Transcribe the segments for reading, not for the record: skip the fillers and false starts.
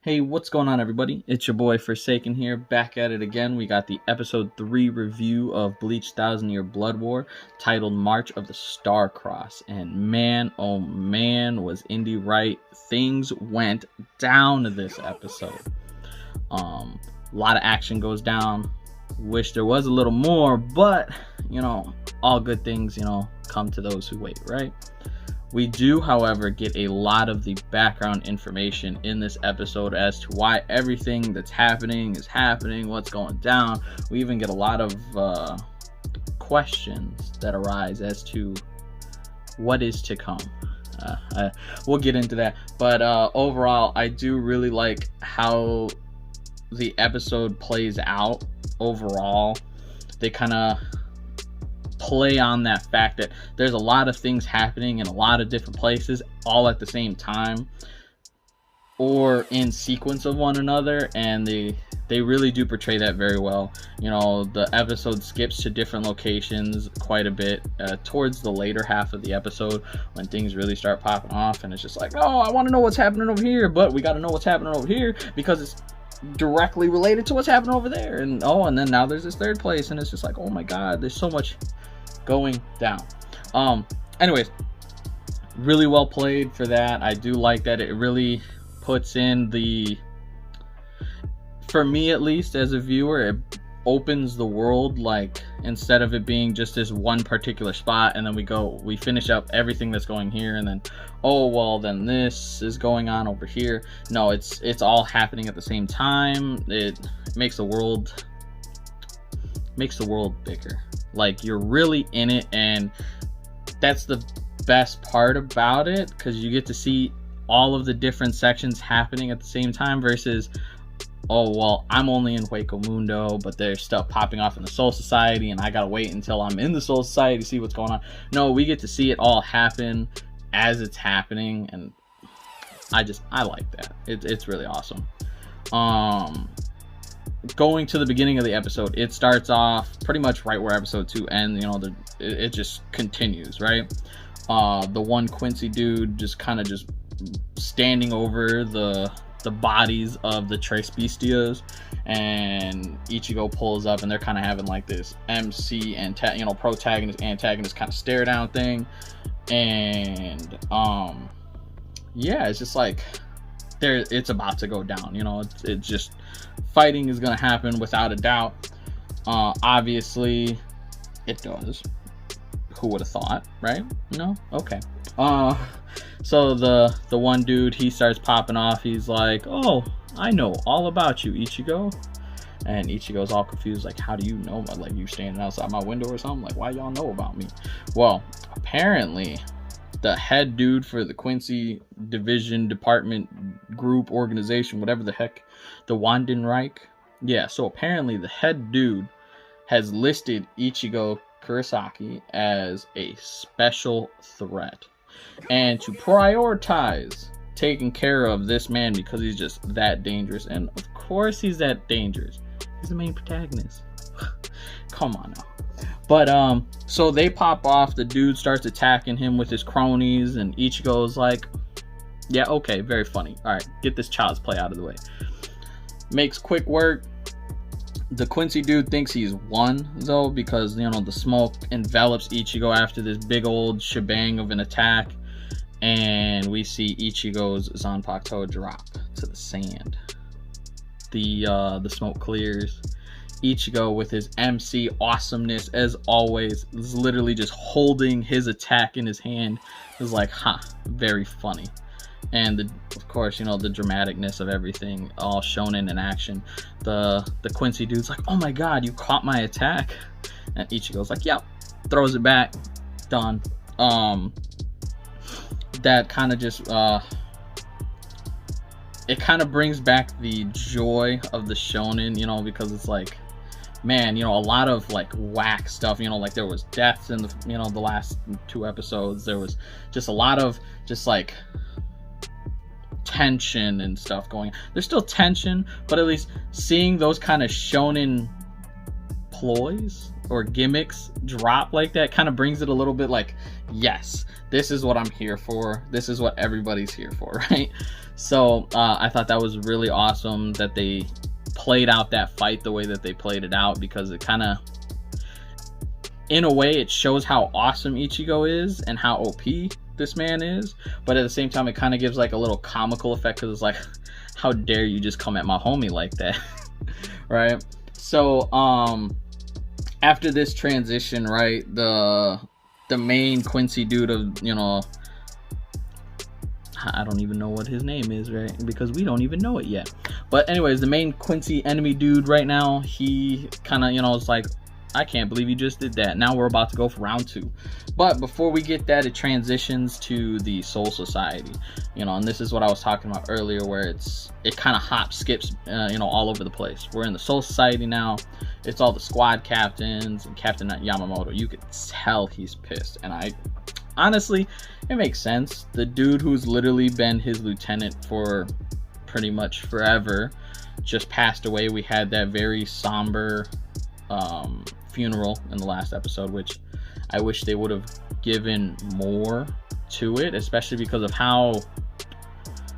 Hey, what's going on, everybody? It's your boy Forsaken here, back at it again. We got the episode 3 review of Bleach 1000-Year Blood War, titled March of the Starcross. And man, oh man, was Indy right. Things went down this episode. A lot of action goes down. Wish there was a little more, but, all good things, come to those who wait, right? We do, however, get a lot of the background information in this episode as to why everything that's happening is happening, what's going down. We even get a lot of questions that arise as to what is to come. We'll get into that. But overall, I do really like how the episode plays out overall. They kind of play on that fact that there's a lot of things happening in a lot of different places all at the same time or in sequence of one another, and they really do portray that very well. The episode skips to different locations quite a bit towards the later half of the episode when things really start popping off, and it's just like, oh, I want to know what's happening over here, but we got to know what's happening over here because it's directly related to what's happening over there. And then now there's this third place, and it's just like, oh my god, there's so much going down. Anyways, really well played for that. I do like that it really puts in for me at least as a viewer, it opens the world, like instead of it being just this one particular spot and then we finish up everything that's going here and then then this is going on over here. No, it's all happening at the same time. It makes the world bigger. Like, you're really in it, and that's the best part about it, because you get to see all of the different sections happening at the same time versus, I'm only in Hueco Mundo, but there's stuff popping off in the Soul Society, and I gotta wait until I'm in the Soul Society to see what's going on. No, we get to see it all happen as it's happening, and I like that. It's really awesome. Going to the beginning of the episode, it starts off pretty much right where episode 2 ends. It just continues, right? The one Quincy dude just kind of just standing over the bodies of the Tres Bestias, and Ichigo pulls up, and they're kind of having like this MC and protagonist antagonist kind of stare down thing, and it's just like it's about to go down. It's just fighting is going to happen without a doubt. Obviously it does. Who would have thought, right? No? Okay. So the one dude, he starts popping off. He's like, oh, I know all about you, Ichigo. And Ichigo's all confused, like, how do you know? Like, you standing outside my window or something? Like, why y'all know about me? Well, apparently the head dude for the Quincy division, department, group, organization, whatever the heck, the Wandenreich. Yeah, so apparently the head dude has listed Ichigo Kurosaki as a special threat, and to prioritize taking care of this man because he's just that dangerous. And of course he's that dangerous. He's the main protagonist. Come on now. But so they pop off. The dude starts attacking him with his cronies, and Ichigo's like, yeah, okay, very funny. All right, get this child's play out of the way. Makes quick work. The Quincy dude thinks he's won though, because the smoke envelops Ichigo after this big old shebang of an attack, and we see Ichigo's Zanpakuto drop to the sand. The smoke clears. Ichigo, with his MC awesomeness as always, is literally just holding his attack in his hand. Is like, very funny. And of course, the dramaticness of everything all shown in action. The Quincy dude's like, oh my god, you caught my attack. And Ichigo's like, yep, throws it back, done. That kind of just it kind of brings back the joy of the shonen, because it's like, man, a lot of like whack stuff, like there was deaths in the last 2 episodes. There was just a lot of just like tension and stuff going on. There's still tension, but at least seeing those kind of shonen ploys, or gimmicks drop like that kind of brings it a little bit like, yes, this is what I'm here for. This is what everybody's here for, right? So I thought that was really awesome that they played out that fight the way that they played it out, because it kind of, in a way, it shows how awesome Ichigo is and how OP this man is, but at the same time it kind of gives like a little comical effect, because it's like, how dare you just come at my homie like that. Right? So after this transition, right, the main Quincy dude of, you know, I don't even know what his name is, right? Because we don't even know it yet. But anyways, the main Quincy enemy dude right now, he kind of, you know, it's like, I can't believe you just did that. Now we're about to go for round 2. But before we get that, it transitions to the Soul Society. You know, and this is what I was talking about earlier, where it kind of hop skips, you know, all over the place. We're in the Soul Society now. It's all the squad captains and Captain Yamamoto. You could tell he's pissed. And honestly, it makes sense. The dude who's literally been his lieutenant for pretty much forever just passed away. We had that very somber funeral in the last episode, which I wish they would have given more to it, especially because of how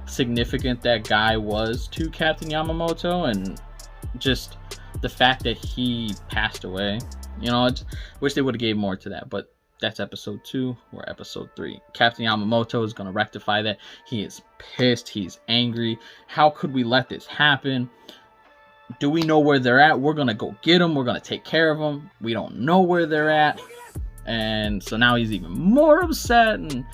significant that guy was to Captain Yamamoto, and just the fact that he passed away. You know, I wish they would have gave more to that, but that's episode 2. We're episode 3. Captain Yamamoto is going to rectify that. He is pissed. He's angry. How could we let this happen? Do we know where they're at? We're going to go get them. We're going to take care of them. We don't know where they're at. And so now he's even more upset. And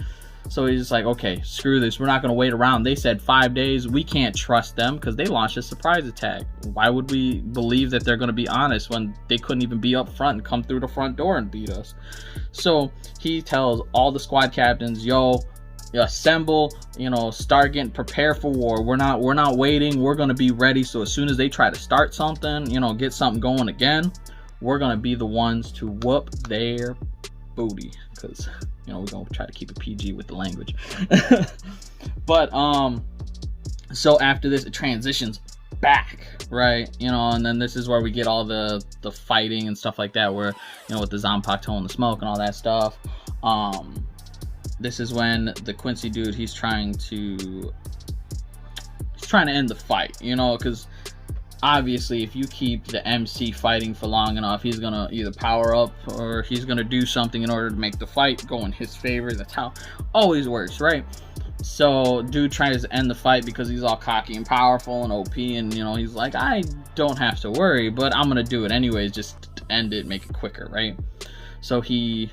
so he's just like, okay, screw this. We're not going to wait around. They said 5 days. We can't trust them because they launched a surprise attack. Why would we believe that they're going to be honest when they couldn't even be up front and come through the front door and beat us? So he tells all the squad captains, yo, assemble, you know, start getting prepared for war. We're not waiting. We're going to be ready. So as soon as they try to start something, you know, get something going again, we're going to be the ones to whoop their booty, because, you know, we're going to try to keep it PG with the language. But so after this, it transitions back, right? You know, and then this is where we get all the fighting and stuff like that, where, you know, with the Zanpakuto and the smoke and all that stuff. This is when the Quincy dude, he's trying to end the fight, you know, because obviously if you keep the MC fighting for long enough, he's gonna either power up or he's gonna do something in order to make the fight go in his favor. That's how it always works, right? So dude tries to end the fight because he's all cocky and powerful and OP, and, you know, he's like, I don't have to worry, but I'm gonna do it anyways, just to end it, make it quicker, right? So he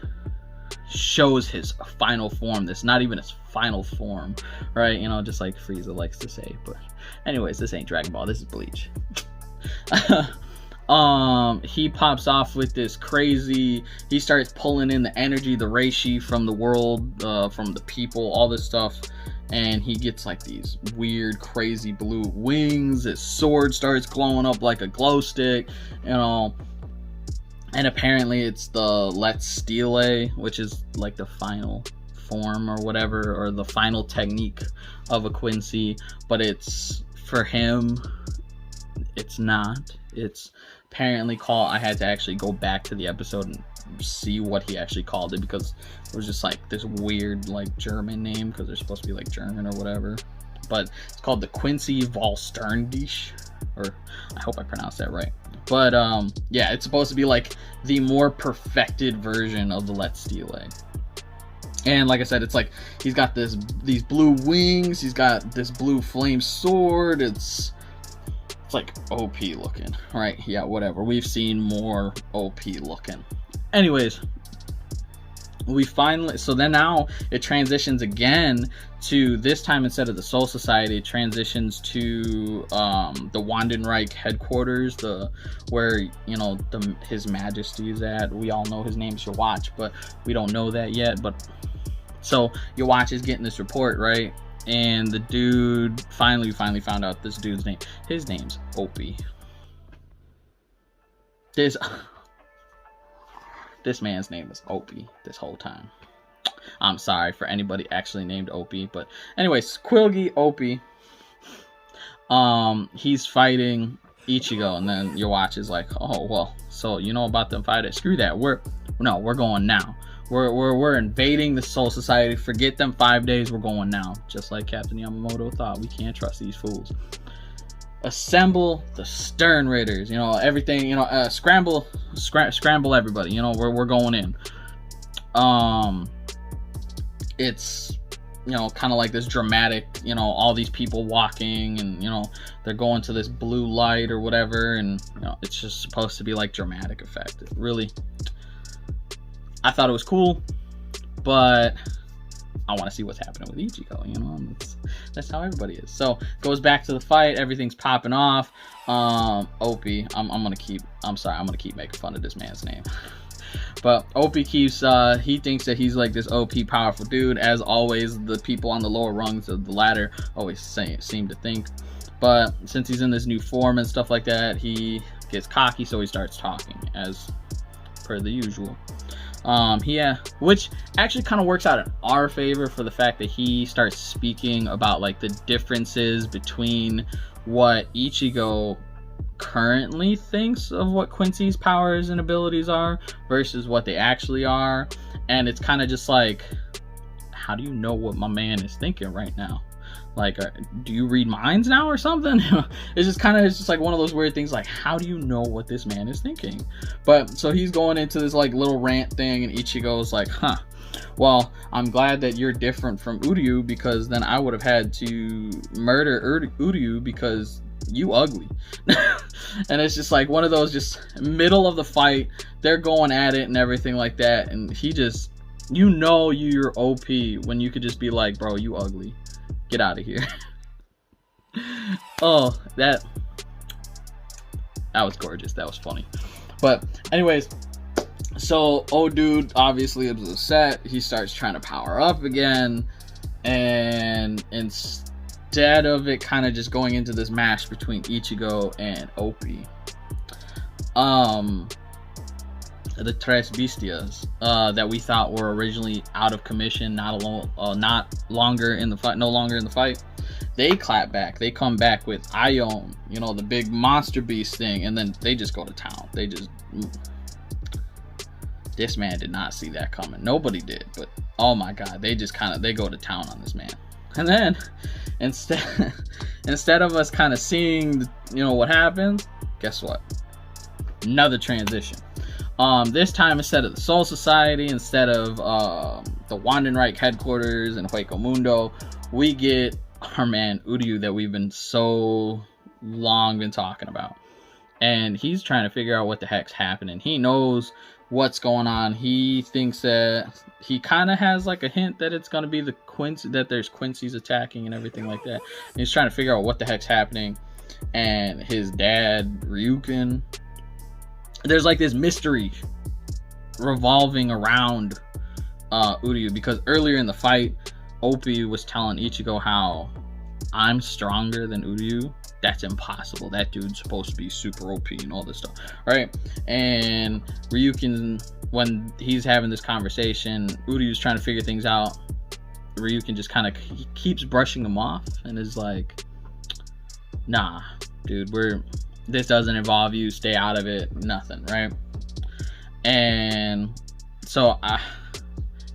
shows his final form. That's not even his final form, right? You know, just like Frieza likes to say. But anyways, this ain't Dragon Ball, this is Bleach. He pops off with this crazy, he starts pulling in the energy, the reishi from the world, from the people, all this stuff, and he gets like these weird crazy blue wings. His sword starts glowing up like a glow stick, you know. And apparently it's the Let's Steel, which is like the final form or whatever, or the final technique of a Quincy. But it's, for him, it's not. It's apparently called, I had to actually go back to the episode and see what he actually called it, because it was just like this weird like German name, because they're supposed to be like German or whatever. But it's called the Quincy Volsterndish, or I hope I pronounced that right. But yeah, it's supposed to be like the more perfected version of the Let's Steel. And like I said, it's like he's got these blue wings, he's got this blue flame sword. It's like OP looking, right? Yeah, whatever. We've seen more OP looking. Anyways, we finally, so then now it transitions again to, this time instead of the Soul Society, it transitions to the Wandenreich headquarters, where, you know, his majesty is at. We all know his name's Yawatch, but we don't know that yet. But so Yawatch is getting this report, right? And the dude finally found out this dude's name. His name's Opie. This man's name is Opie this whole time. I'm sorry for anybody actually named Opie, but anyways, Quilgi Opie. He's fighting Ichigo, and then your watch is like, oh well, so you know about them 5 days? Screw that. We're going now. We're invading the Soul Society. Forget them 5 days. We're going now. Just like Captain Yamamoto thought. We can't trust these fools. Assemble the Stern Raiders. You know, everything. You know, scramble everybody. You know, we're going in. It's, you know, kind of like this dramatic, you know, all these people walking, and, you know, they're going to this blue light or whatever, and, you know, it's just supposed to be like dramatic effect. It really, I thought it was cool, but I want to see what's happening with Ichigo, you know. That's how everybody is. So goes back to the fight, everything's popping off. Opie, I'm gonna keep making fun of this man's name. But Opie keeps, he thinks that he's like this OP powerful dude, as always. The people on the lower rungs of the ladder always seem to think. But since he's in this new form and stuff like that, he gets cocky, so he starts talking, as per the usual. Which actually kind of works out in our favor, for the fact that he starts speaking about like the differences between what Ichigo currently thinks of what Quincy's powers and abilities are versus what they actually are. And it's kind of just like, how do you know what my man is thinking right now? Like, do you read minds now or something? It's just like one of those weird things, like, how do you know what this man is thinking? But so he's going into this like little rant thing, and Ichigo's like, well, I'm glad that you're different from Uryu, because then I would have had to murder Uryu because you ugly. And it's just like one of those, just middle of the fight, they're going at it and everything like that, and he just, you know, you're OP when you could just be like, bro, you ugly, get out of here. Oh, that was gorgeous. That was funny. But anyways, so dude obviously is upset. He starts trying to power up again, and instead of it kind of just going into this match between Ichigo and Opie, the Tres Bestias, that we thought were originally out of commission, no longer in the fight, they clap back. They come back with Ion, you know, the big monster beast thing, and then they just go to town. This man did not see that coming. Nobody did, but oh my god, they go to town on this man. And then instead of us kind of seeing, you know, what happens, guess what? Another transition. This time, instead of the Soul Society, instead of the Wandenreich headquarters in Hueco Mundo, we get our man Uryu that we've been so long been talking about. And he's trying to figure out what the heck's happening. He knows what's going on. He thinks that he kind of has like a hint that it's going to be the Quincy, that there's Quincy's attacking and everything like that. And he's trying to figure out what the heck's happening. And his dad, Ryukin, there's like this mystery revolving around Uryu, because earlier in the fight, Opie was telling Ichigo how, I'm stronger than Uryu. That's impossible. That dude's supposed to be super OP and all this stuff, right? And Ryukin, when he's having this conversation, Uryu's trying to figure things out. Ryukin just kind of keeps brushing him off and is like, nah, dude, this doesn't involve you. Stay out of it. Nothing, right? And so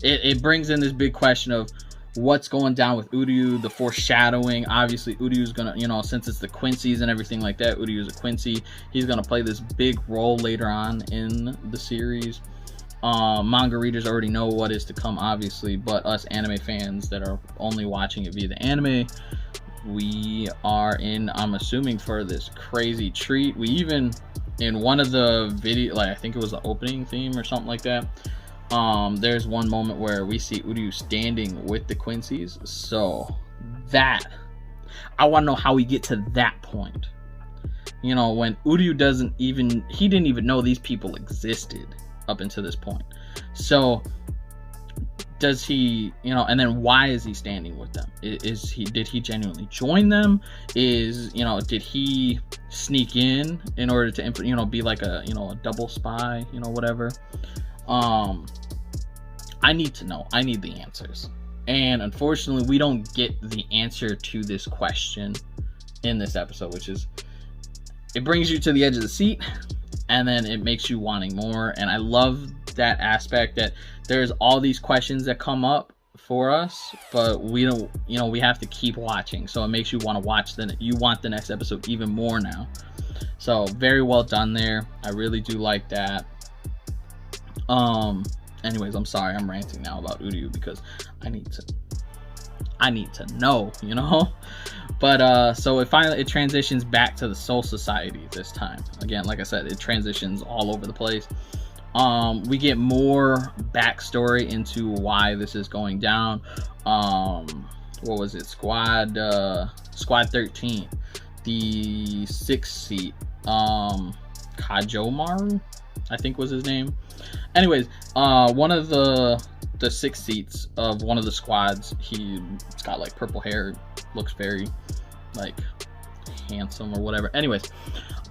it brings in this big question of what's going down with Uryu, the foreshadowing. Obviously, Uryu's gonna, you know, since it's the Quincy's and everything like that, Uryu's a Quincy. He's gonna play this big role later on in the series. Manga readers already know what is to come, obviously, but us anime fans that are only watching it via the anime, we are in, I'm assuming, for this crazy treat. We even, in one of the video, like I think it was the opening theme or something like that, there's one moment where we see Uryu standing with the Quincy's. So that, I want to know how we get to that point. You know, when Uryu didn't even know these people existed up until this point. So does he, you know, and then why is he standing with them? Did he genuinely join them? Did he sneak in order to, you know, be like a, you know, a double spy, you know, whatever? I need to know. I need the answers. And unfortunately, we don't get the answer to this question in this episode, which is it brings you to the edge of the seat, and then it makes you wanting more. And I love that aspect, that there's all these questions that come up for us, but we don't, we have to keep watching, so it makes you want to watch you want the next episode even more now. So very well done there. I really do like that. Anyways, I'm sorry, I'm ranting now about Uryu because I need to know, But so it transitions back to the Soul Society this time. Again, like I said, it transitions all over the place. We get more backstory into why this is going down. What was it? Squad 13, the 6th seat. Kajomaru, I think was his name. Anyways, one of the 6 seats of one of the squads, he's got like purple hair, looks very like handsome or whatever. Anyways,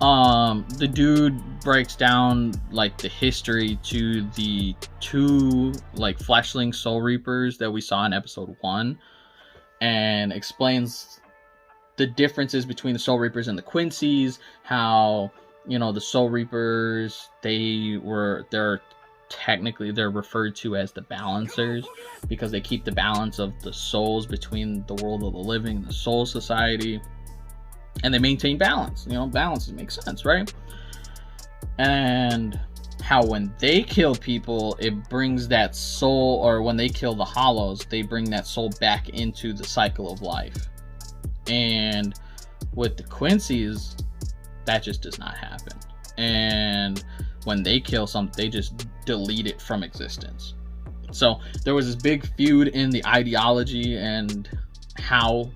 the dude breaks down like the history to the 2 like fleshling soul reapers that we saw in episode 1, and explains the differences between the soul reapers and the Quincy's. How the soul reapers, they're technically referred to as the balancers because they keep the balance of the souls between the world of the living and the Soul Society, and they maintain balance. Balance makes sense, right? And how when they kill people, it brings that soul, or when they kill the hollows, they bring that soul back into the cycle of life. And with the Quincy's, that just does not happen. And when they kill something, they just delete it from existence. So there was this big feud in the ideology and how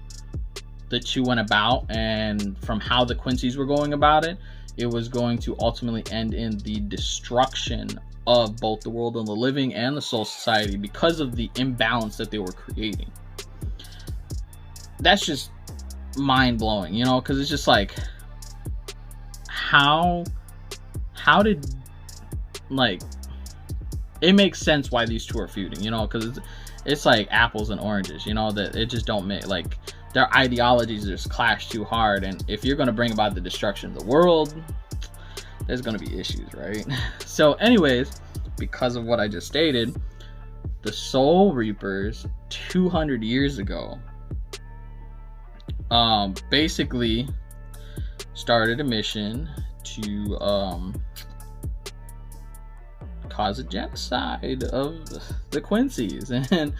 the 2 went about, and from how the Quincy's were going about it, it was going to ultimately end in the destruction of both the world of the living and the Soul Society because of the imbalance that they were creating. That's just mind-blowing, because it's just like, how did, like, it makes sense why these 2 are feuding, because it's like apples and oranges, that it just don't make, like, their ideologies just clash too hard. And if you're going to bring about the destruction of the world, there's going to be issues, right? So anyways, because of what I just stated, the Soul Reapers 200 years ago basically started a mission to cause a genocide of the Quincy's, and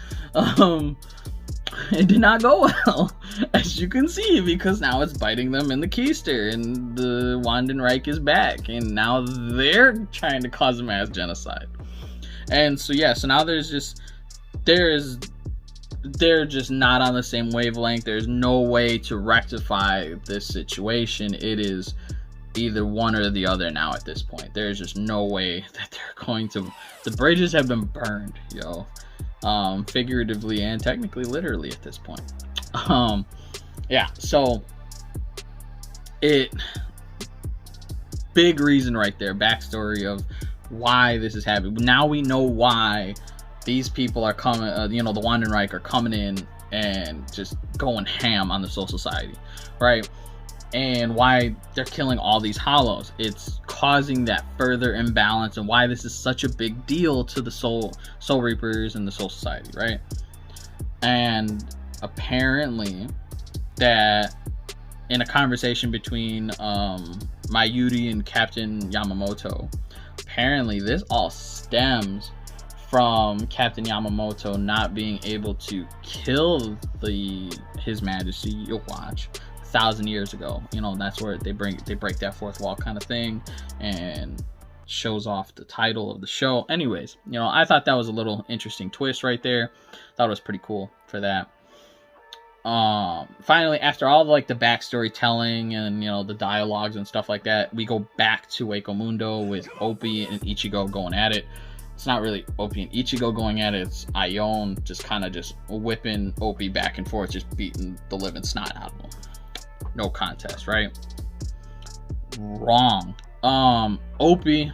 it did not go well, as you can see, because now it's biting them in the keister, and the Wandenreich is back, and now they're trying to cause a mass genocide. And so so now they're just not on the same wavelength. There's no way to rectify this situation. It is either one or the other now at this point. There's just no way that they're going to. The bridges have been burned, figuratively and technically, literally at this point. So big reason right there, backstory of why this is happening. Now we know why these people are coming, the Wandenreich are coming in and just going ham on the Soul Society, right? And why they're killing all these hollows. It's causing that further imbalance, and why this is such a big deal to the Soul Reapers and the Soul Society, right? And apparently that in a conversation between Mayuri and Captain Yamamoto, apparently this all stems from Captain Yamamoto not being able to kill His Majesty. You'll watch. 1,000 years ago, that's where they break that fourth wall kind of thing, and shows off the title of the show. Anyways, I thought that was a little interesting twist right there. Thought it was pretty cool for that. Finally, after all the backstory telling and the dialogues and stuff like that, we go back to Wako Mundo with Opie and Ichigo going at it. It's not really Opie and Ichigo going at it, it's Ion just whipping Opie back and forth, just beating the living snot out of him. No contest, right? Wrong. Opie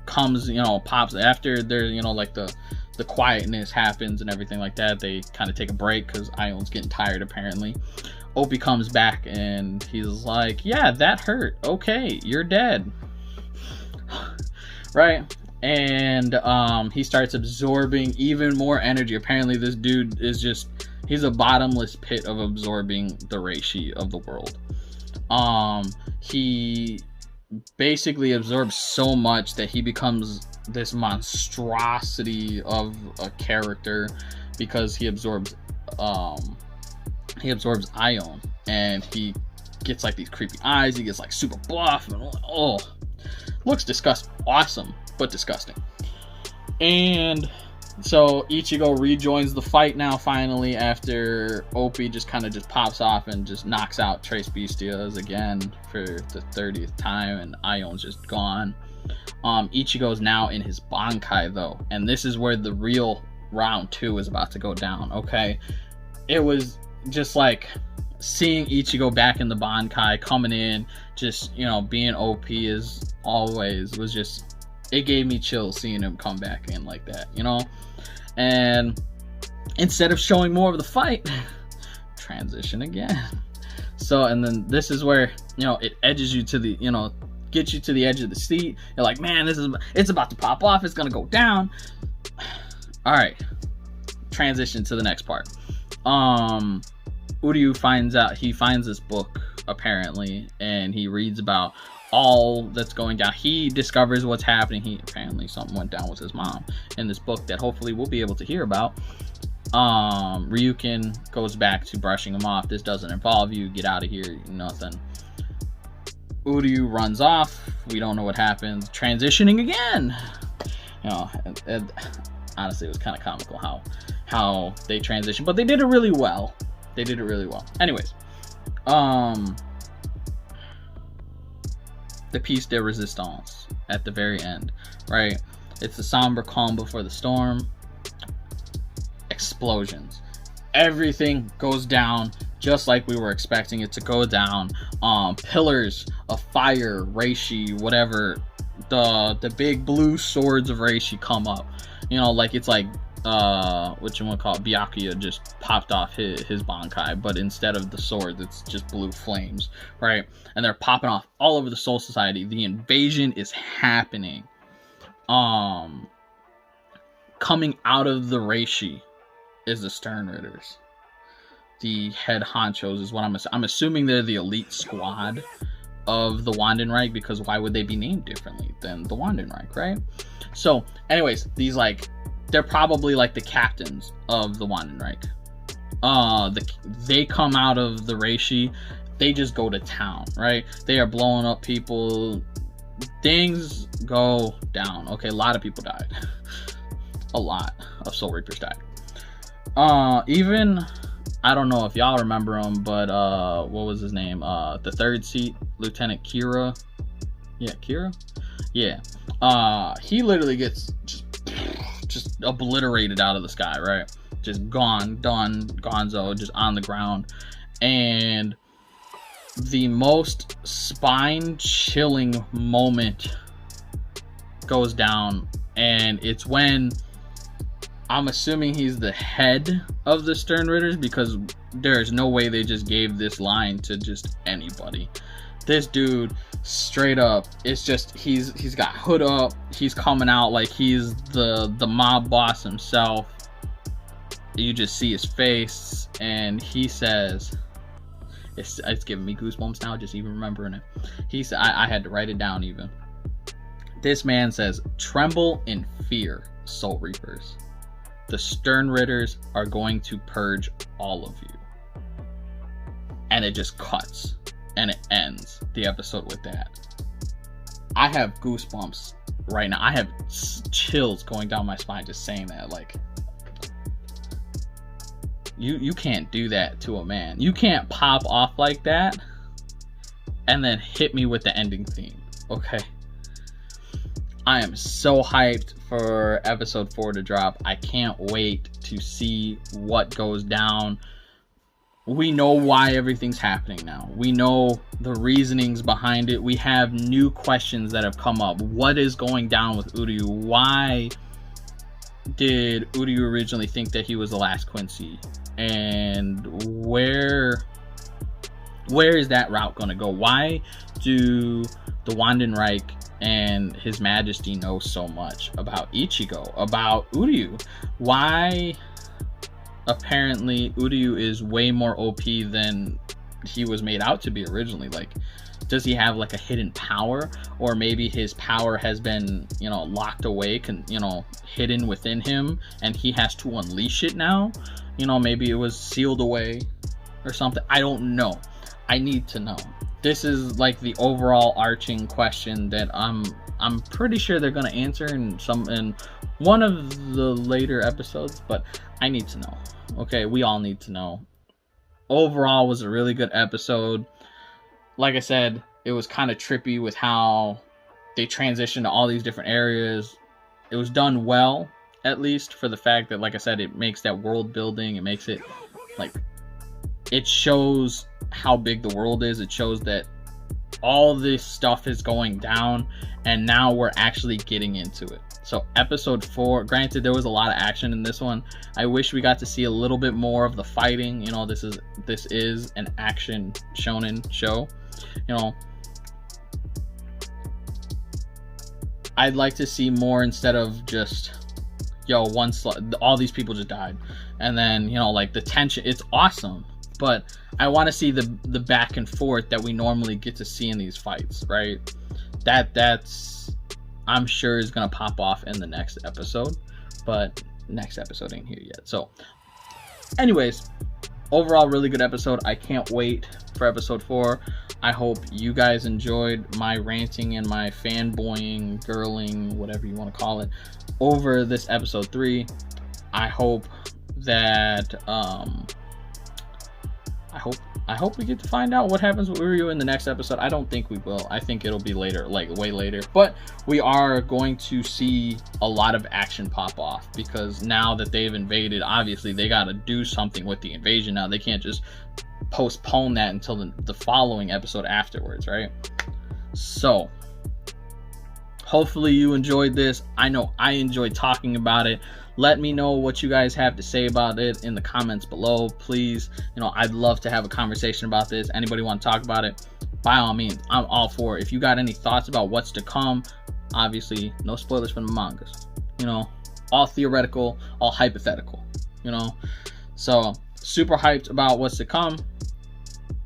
comes, pops after they're, the the quietness happens and everything like that, they kind of take a break because Ion's getting tired apparently. Opie comes back and he's like, yeah, that hurt. Okay, you're dead. Right? And he starts absorbing even more energy. Apparently this dude is just, he's a bottomless pit of absorbing the reishi of the world. He basically absorbs so much that he becomes this monstrosity of a character because he absorbs Ion, and he gets like these creepy eyes. He gets like super buff and looks awesome but disgusting. And so Ichigo rejoins the fight now finally after Opie just kind of just pops off and just knocks out Tres Bestias again for the 30th time, and Ion's just gone. Ichigo's now in his Bankai though, and this is where the real round 2 is about to go down. Okay, it was just like seeing Ichigo back in the Bankai, coming in, just, you know, being OP as always, was just, it gave me chills seeing him come back in like that, you know. And instead of showing more of the fight, transition again. So, and then this is where, you know, it edges you to the, you know, gets you to the edge of the seat. You're like, man, it's about to pop off. It's gonna go down. All right, transition to the next part. Uryu finds this book apparently, and he reads about all that's going down. He discovers what's happening. Apparently something went down with his mom in this book that hopefully we'll be able to hear about. Ryukin goes back to brushing him off. This doesn't involve you, get out of here, nothing. Uryu runs off. We don't know what happens. Transitioning again. You know, honestly, it was kind of comical how they transition, but they did it really well. Anyways, the piece de resistance at the very end, right? It's the somber calm before the storm. Explosions. Everything goes down just like we were expecting it to go down. Pillars of fire, reishi, whatever, the big blue swords of reishi come up. You know, like it's like what you want to call it, Byakuya just popped off his Bankai, but instead of the sword, it's just blue flames, right? And they're popping off all over the Soul Society. The invasion is happening. Coming out of the reishi is the Stern Ritters. The head honchos is what I'm assuming they're the elite squad of the Wandenreich, because why would they be named differently than the Wandenreich, right? So anyways, these, like, they're probably like the captains of the Wandenreich. They come out of the reishi, they just go to town, right? They are blowing up people. Things go down. Okay, a lot of people died. A lot of Soul Reapers died. Even, I don't know if y'all remember him, but what was his name? The third seat, Lieutenant Kira. Yeah, Kira? Yeah. He literally gets just obliterated out of the sky, right? Just gone, done, gonzo, just on the ground. And the most spine-chilling moment goes down, and it's when, I'm assuming he's the head of the Stern Ritters, because there's no way they just gave this line to just anybody. This dude, straight up, it's just, he's got hood up, he's coming out like he's the mob boss himself. You just see his face, and he says, it's giving me goosebumps now just even remembering it. He said, I had to write it down even. This man says, "Tremble in fear, Soul Reapers. The Stern Ritters are going to purge all of you." And it just cuts, and it ends the episode with that. I have goosebumps right now. I have chills going down my spine just saying that. Like, you can't do that to a man. You can't pop off like that and then hit me with the ending theme. Okay, I am so hyped for episode 4 to drop. I can't wait to see what goes down. We know why everything's happening now. We know the reasonings behind it. We have new questions that have come up. What is going down with Uryu? Why did Uryu originally think that he was the last Quincy? And where is that route going to go? Why do the Wandenreich and His Majesty know so much about Ichigo, about Uryu? Why apparently Uryu is way more OP than he was made out to be originally? Like, does he have like a hidden power, or maybe his power has been, you know, locked away, you know, hidden within him, and he has to unleash it now? You know, maybe it was sealed away or something. I don't know. I need to know. This is like the overall arching question that I'm pretty sure they're gonna answer in one of the later episodes, but I need to know. Okay, we all need to know. Overall, was a really good episode. Like I said, it was kind of trippy with how they transitioned to all these different areas. It was done well, at least for the fact that, like I said, it makes that world building. It makes it like, it shows how big the world is. It shows that all this stuff is going down, and now we're actually getting into it. So episode 4, granted there was a lot of action in this one. I wish we got to see a little bit more of the fighting. You know, this is an action shonen show. You know, I'd like to see more, instead of just, yo, all these people just died, and then, you know, like the tension. It's awesome, but I want to see the back and forth that we normally get to see in these fights, right? That's I'm sure is gonna pop off in the next episode, but next episode ain't here yet. So anyways, overall really good episode. I can't wait for episode 4. I hope you guys enjoyed my ranting and my fanboying, girling, whatever you want to call it, over this episode 3. I hope that I hope we get to find out what happens with Uryu in the next episode. I don't think we will. I think it'll be later, like way later. But we are going to see a lot of action pop off, because now that they've invaded, obviously they got to do something with the invasion now. They can't just postpone that until the following episode afterwards, right? So hopefully you enjoyed this. I know I enjoyed talking about it. Let me know what you guys have to say about it in the comments below, please. You know, I'd love to have a conversation about this. Anybody want to talk about it? By all means, I'm all for it. If you got any thoughts about what's to come, obviously no spoilers from the mangas. You know, all theoretical, all hypothetical. You know, so super hyped about what's to come.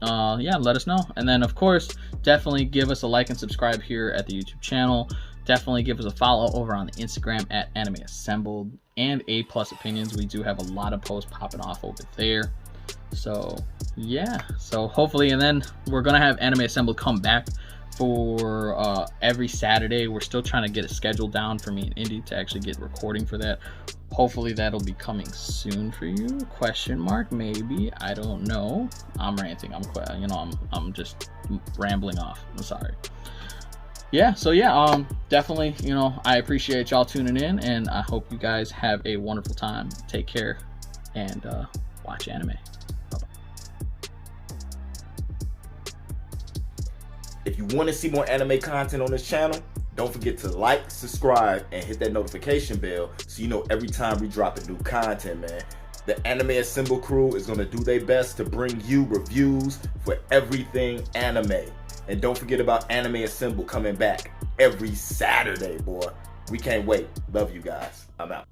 Yeah, let us know. And then of course, definitely give us a like and subscribe here at the YouTube channel. Definitely give us a follow over on the Instagram at Anime Assembled and A+ Opinions. We do have a lot of posts popping off over there. So yeah, so hopefully, and then we're gonna have Anime Assembled come back for every Saturday. We're still trying to get a schedule down for me and Indy to actually get recording for that. Hopefully that'll be coming soon for you. Question mark, maybe. I don't know. I'm ranting. I'm just rambling off. I'm sorry. Yeah, so yeah, definitely, you know, I appreciate y'all tuning in, and I hope you guys have a wonderful time. Take care, and watch anime. Bye-bye. If you want to see more anime content on this channel, don't forget to like, subscribe, and hit that notification bell so you know every time we drop a new content, man. The Anime Assemble crew is going to do their best to bring you reviews for everything anime. And don't forget about Anime Assemble coming back every Saturday, boy. We can't wait. Love you guys. I'm out.